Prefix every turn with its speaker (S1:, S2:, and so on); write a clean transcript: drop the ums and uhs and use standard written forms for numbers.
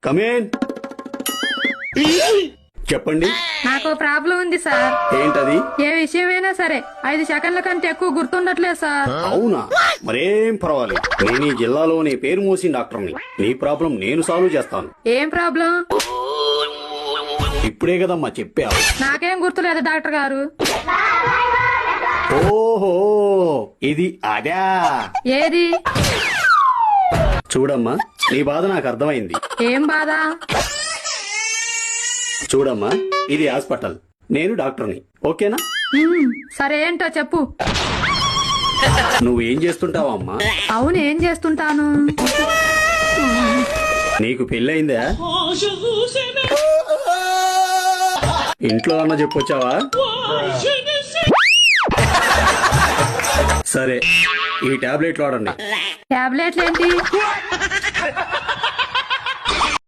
S1: Come in. చెప్పండి.
S2: నాకు problem ఉంది సార్.
S1: ఏంటది?
S2: ఏ విషయమైనా సరే 5 సెకండ్ల కంటే ఎక్కువ గుర్తుండట్లేదు సార్.
S1: అవునా? మరేం పర్వాలేదు. నేను ఈ జిల్లాలోని పేరు మోసిన డాక్టర్ని. నీ ప్రాబ్లం నేను సాల్వ్ చేస్తాను.
S2: ఏం ప్రాబ్లం?
S1: ఇప్పుడే కదమ్మా చెప్పావు.
S2: నాకేం గుర్తులేదు డాక్టర్ గారు.
S1: ఓహో, ఇది అదా?
S2: ఏది?
S1: చూడమ్మా, నీ బాధ నాకు అర్థమైంది.
S2: ఏం బాధ?
S1: చూడమ్మా, ఇది హాస్పిటల్, నేను డాక్టర్ని. ఓకేనా?
S2: సరే ఏంటో చెప్పు.
S1: నువ్వేం చేస్తుంటావా అమ్మా?
S2: అవును, ఏం చేస్తుంటాను?
S1: నీకు పెళ్ళయిందా? ఇంట్లో అన్న చెప్పొచ్చావా? సరే, ఈ టాబ్లెట్లు వాడండి.
S2: టాబ్లెట్లు ఏంటి?